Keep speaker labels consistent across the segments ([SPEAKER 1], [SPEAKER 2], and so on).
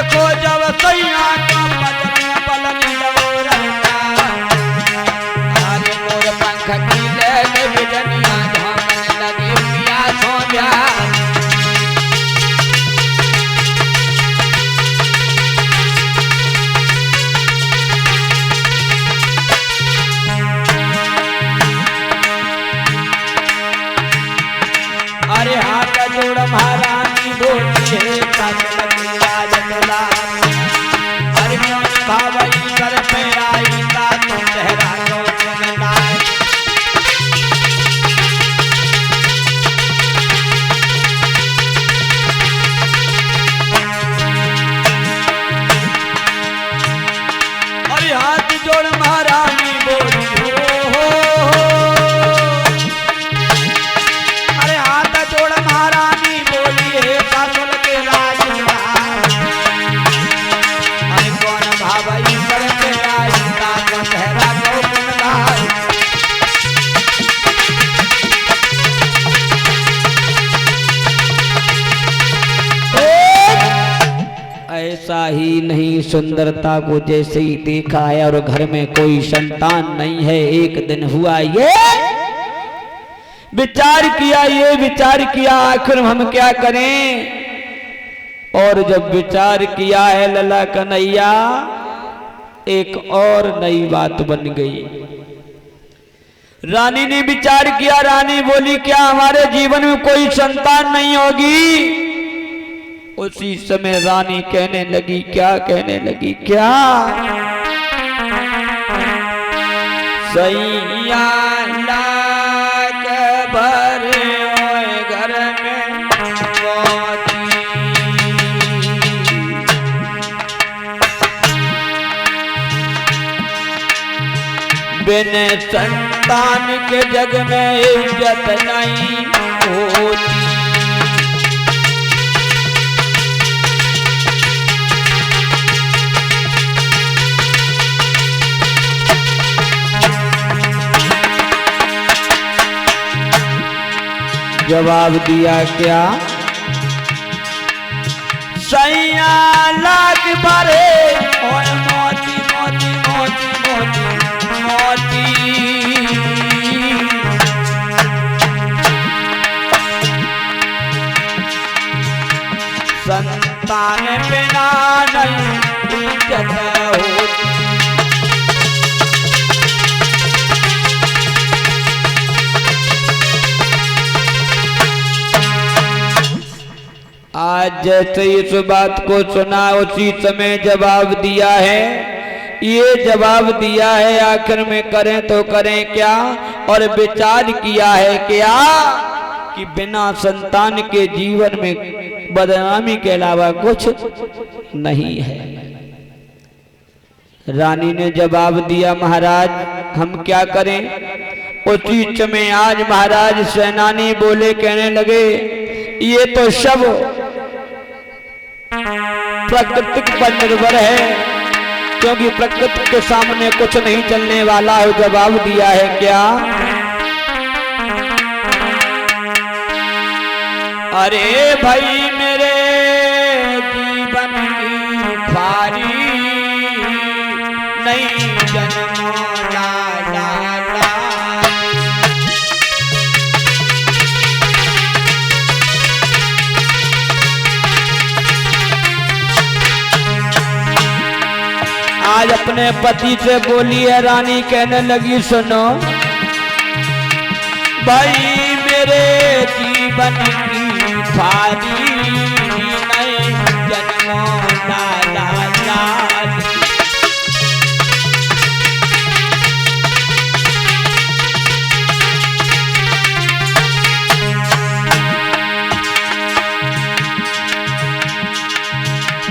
[SPEAKER 1] देखो जब सैया का पचन पलनी डोरता अरे मोर पंख खिले के बिजनिया झोंकने लगी पिया सो जा अरे हाथ जोड़ महारानी बोली है अरे भावई कर पे आई ता तो चेहरा को चुनलाए अरे हाथ जोड़ महारानी बोली हो अरे हाथ जोड़ महारानी बोली है सासुल के राजकुमार अरे कौन भावई कर के आई ता तो चेहरा को चुनलाए ऐसा ही नहीं सुंदरता को जैसे ही देखा है और घर में कोई संतान नहीं है। एक दिन हुआ ये विचार किया आखिर हम क्या करें। और जब विचार किया है लला कन्हैया एक और नई बात बन गई। रानी ने विचार किया, रानी बोली क्या हमारे जीवन में कोई संतान नहीं होगी। उसी समय रानी कहने लगी, क्या कहने लगी, क्या सैया लाख भर घर में मोती बिन संतान के जग में इज्जत नहीं होती। जवाब दिया क्या सैया लाख बारे और मोती मोती मोती मोती मोती संतान बिना नहीं इज्जत होती। आज जैसे इस बात को सुना उसी समय जवाब दिया है। ये जवाब दिया है आखिर में करें तो करें क्या। और विचार किया है क्या कि बिना संतान के जीवन में बदनामी के अलावा कुछ नहीं है। रानी ने जवाब दिया महाराज हम क्या करें। उसी समय आज महाराज सेनानी बोले, कहने लगे ये तो सब प्रकृति पर निर्भर है क्योंकि प्रकृति के सामने कुछ नहीं चलने वाला है। जवाब दिया है क्या अरे भाई मेरे जीवन की ख्वारी नहीं जन्म लाला आज अपने पति से बोली है रानी, कहने लगी सुनो भाई मेरे जीवन की ख्वारी नहीं जन्म लाला लाल।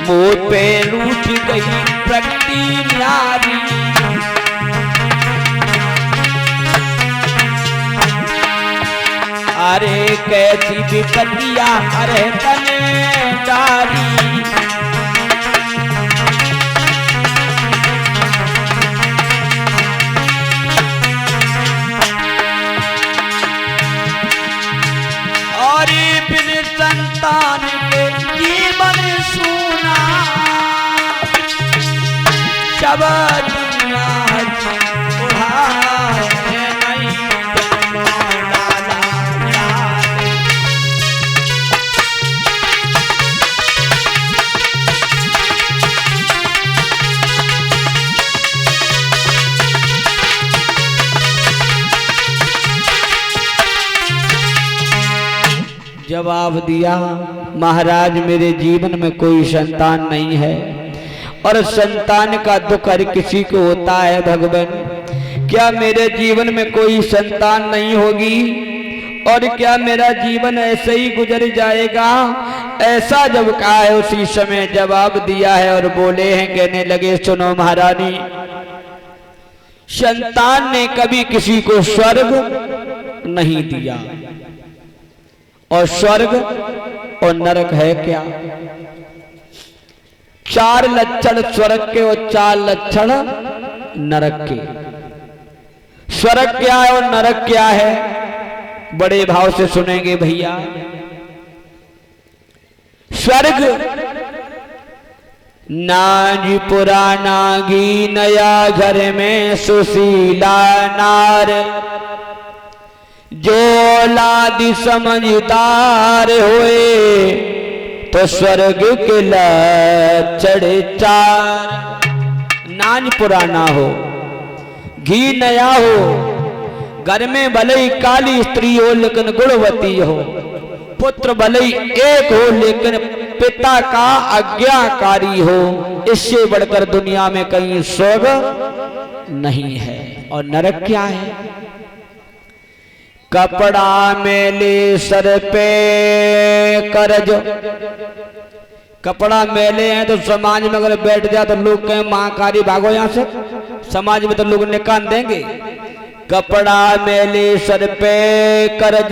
[SPEAKER 1] मोह पे रूठ गई प्रकृति न्यारी अरे कैसी विपत्तियां अरे तनेदारी। और बिन संतान के जीवन सूना अब दुनिया उड़ाए नहीं लाला याद। जवाब दिया, महाराज मेरे जीवन में कोई संतान नहीं है और संतान का दुख हर किसी को होता है भगवान। क्या मेरे जीवन में कोई संतान नहीं होगी और क्या मेरा जीवन ऐसे ही गुजर जाएगा? ऐसा जब कहा है उसी समय जवाब दिया है और बोले हैं, कहने लगे सुनो महारानी, संतान ने कभी किसी को स्वर्ग नहीं दिया और स्वर्ग और नरक है क्या? 4 लक्षण स्वर्ग के और 4 लक्षण नरक के। स्वर्ग क्या है और नरक क्या है? बड़े भाव से सुनेंगे भैया। स्वर्ग नाज पुराना घी नया घर में सुशीला नार, जो औलादी समझदार होए तो स्वर्ग के लक्षण 4। नाज पुराना हो, घी नया हो, घर में भले ही काली स्त्री हो लेकिन गुणवती हो, पुत्र भले ही एक हो लेकिन पिता का आज्ञाकारी हो, इससे बढ़कर दुनिया में कहीं स्वर्ग नहीं है। और नरक क्या है? कपड़ा मेले सर पे करज। कपड़ा मेले हैं तो समाज में अगर बैठ जाए तो लोग कहें महाकारी भागो यहां से, समाज में तो लोग निकाल देंगे। कपड़ा मेले सर पे करज,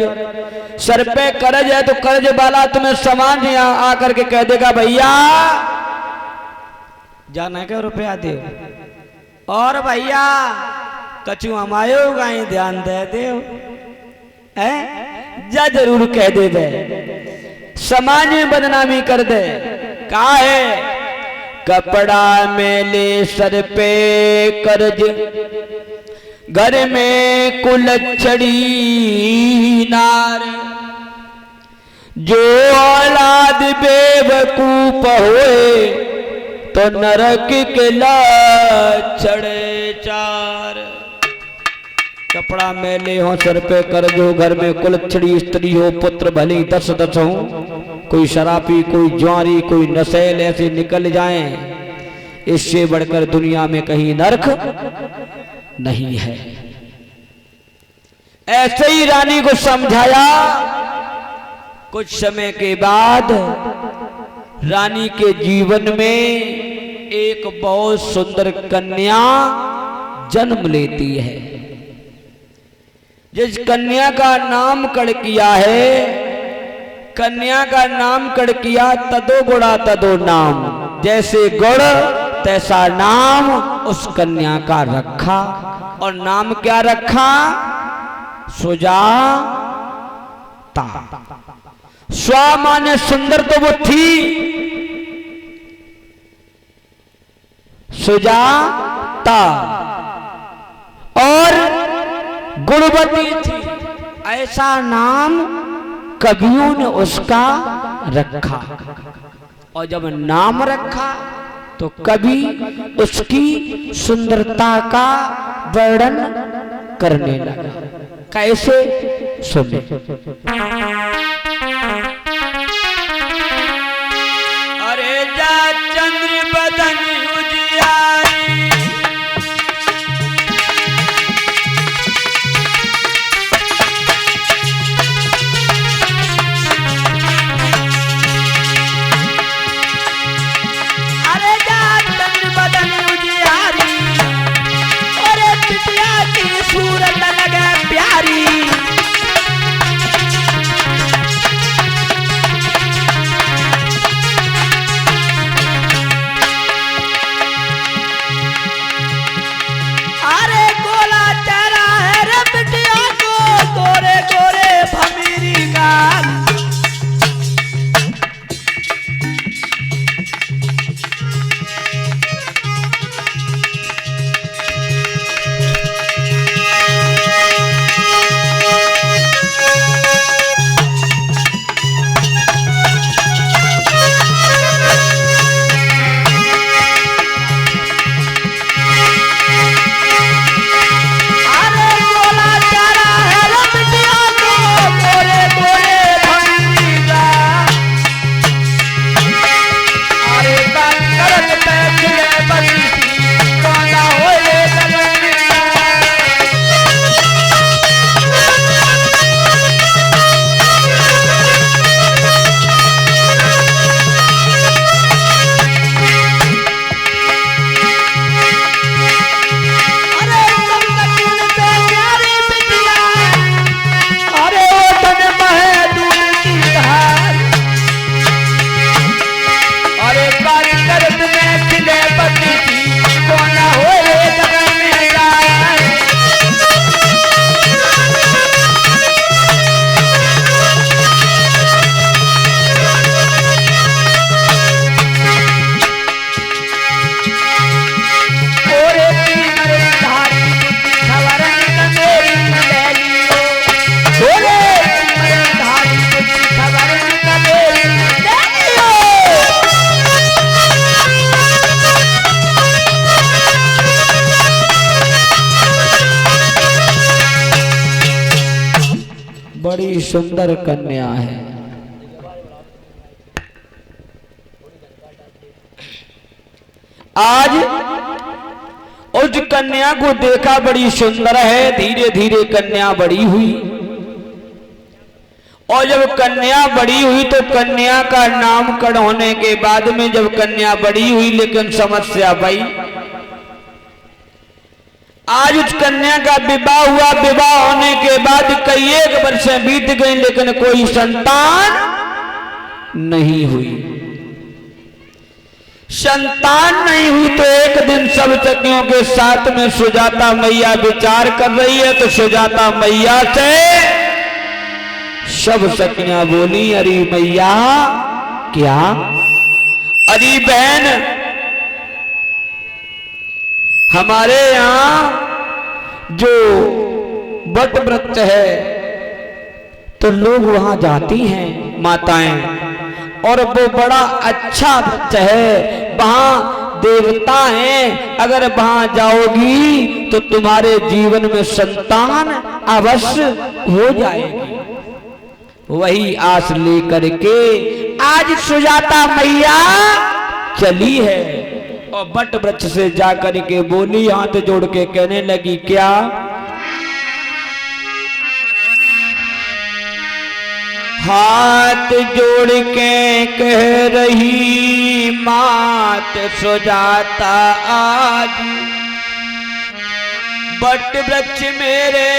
[SPEAKER 1] सर पे करज है तो कर्ज वाला तुम्हें समाज यहां आकर के कह देगा भैया जाना है क्या रुपया दे, और भैया कछु हमायो गाय ध्यान दे दे है, जा जरूर कह दे दे, समाज में बदनामी कर दे। कहा है कपड़ा मेले सर पे कर्ज, घर में कुलच्छड़ी नार, जो औलाद बेवकूफ होए तो नरक के लक्षण 4। कपड़ा मेले हो, सर पे कर्ज हो, घर में कुलच्छड़ी स्त्री हो, पुत्र भले 10-10 हो, कोई शराबी, कोई ज्वारी, कोई नशेल ऐसे निकल जाएं, इससे बढ़कर दुनिया में कहीं नरक नहीं है। ऐसे ही रानी को समझाया। कुछ समय के बाद रानी के जीवन में एक बहुत सुंदर कन्या जन्म लेती है। जिस कन्या का नाम कड़किया है, कन्या का नाम कड़किया तदो गुणा तदो नाम, जैसे गुण तैसा नाम उस कन्या का रखा। और नाम क्या रखा? सुजाता। स्वा माने सुंदर तो वो थी, सुजाता, और गुणवती थी। ऐसा नाम कवियों ने उसका रखा। और जब नाम रखा तो कवि उसकी सुंदरता का वर्णन करने लगा। कैसे? सुने। अरे जा चंद्र बदन उजियारी, सूरत लगे प्यारी, बड़ी सुंदर कन्या है। आज उस कन्या को देखा, बड़ी सुंदर है। धीरे धीरे कन्या बड़ी हुई, और जब कन्या बड़ी हुई तो कन्या का नामकरण होने के बाद में जब कन्या बड़ी हुई, लेकिन समस्या भाई, आज उस कन्या का विवाह हुआ। विवाह होने के बाद कई एक वर्ष बीत गए, लेकिन कोई संतान नहीं हुई। संतान नहीं हुई तो एक दिन सब सखियों के साथ में सुजाता मैया विचार कर रही है। तो सुजाता मैया से सब सखियां बोली, अरे मैया क्या? अरे बहन, हमारे यहाँ जो वट वृक्ष है तो लोग वहां जाती हैं माताएं, और वो बड़ा अच्छा वृक्ष है, वहां देवता हैं। अगर वहां जाओगी तो तुम्हारे जीवन में संतान अवश्य हो जाएगी। वही आस लेकर के आज सुजाता मैया चली है, और वट वृक्ष से जाकर के बोली, हाथ जोड़ के कहने लगी, क्या? हाथ जोड़ के कह रही मात सुजाता, आज वट वृक्ष मेरे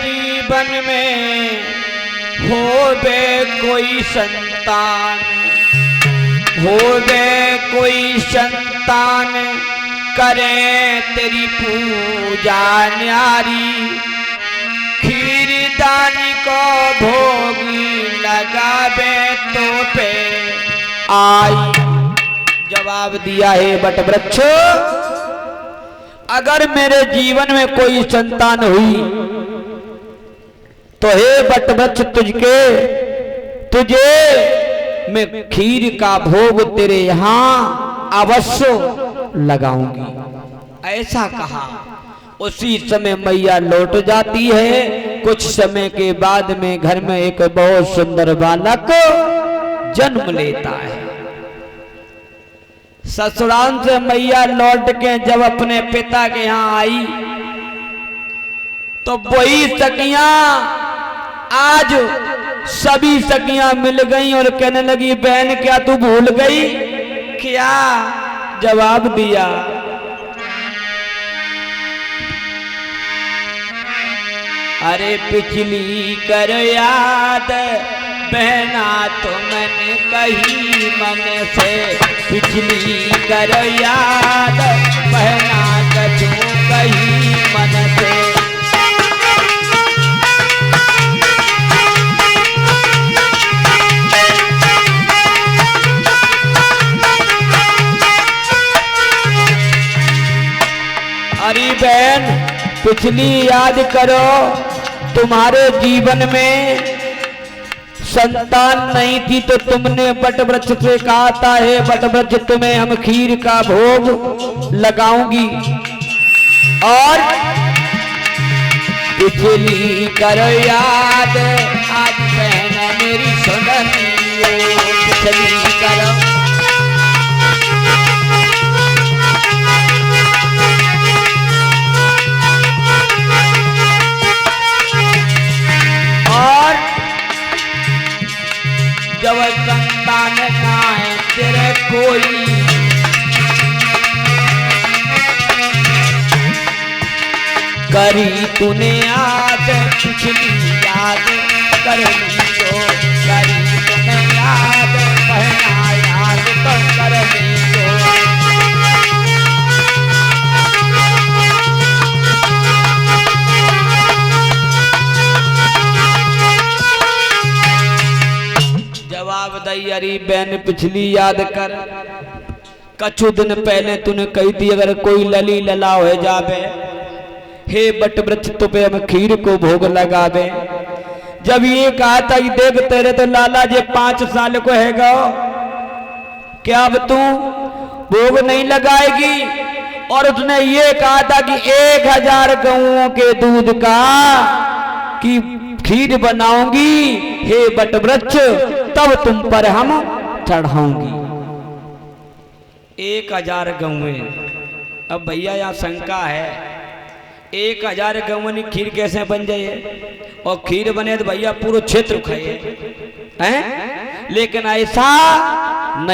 [SPEAKER 1] जीवन में होवे कोई संतान, होवे कोई संतान, करे तेरी पूजा न्यारी, खीरदानी को भोगी लगावे तो पे आई। जवाब दिया है वट वृक्ष, अगर मेरे जीवन में कोई संतान हुई तो हे वट वृक्ष, तुझे मैं खीर का भोग तेरे यहां अवश्य लगाऊंगी। ऐसा कहा। उसी समय मैया लौट जाती है। कुछ समय के बाद में घर में एक बहुत सुंदर बालक जन्म लेता है। ससुराल से मैया लौट के जब अपने पिता के यहाँ आई तो वही सखियां, आज सभी सखियां मिल गई और कहने लगी, बहन क्या तू भूल गई क्या? जवाब दिया, अरे पिछली कर याद बहना तो मैंने कही मन से, पिछली कर याद बहना कछु कही मन से। अरे बहन, पिछली याद करो, तुम्हारे जीवन में संतान नहीं थी तो तुमने वट वृक्ष से कहा था, हे वट वृक्ष तुम्हें हम खीर का भोग लगाऊंगी, और पिछली करो याद आज बहन मेरी सुननी, पिछली करो। जब संतान ना है तेरे कोई, करी तूने याद पिछली याद करनी तो, करी तूने याद बहना याद तो करनी तो। जवाब दई, अरे बहन पिछली याद कर, कछु दिन पहले तूने कही थी अगर कोई लली लला हो जावे, हे वट वृक्ष तुपे हम खीर को भोग लगावे। जब ये कहा था कि देख तेरे तो लाला जे 5 साल को हैगा, क्या अब तू भोग नहीं लगाएगी? और उसने ये कहा था कि 1000 गऊओं के दूध का कि खीर बनाऊंगी हे बटवृक्ष, तब तुम पर हम चढ़ाऊंगी। 1000 गौएं। अब भैया यहाँ शंका है, 1000 गौएं की खीर कैसे बन जाए? और खीर बने तो भैया पूरा क्षेत्र खाए हैं। लेकिन ऐसा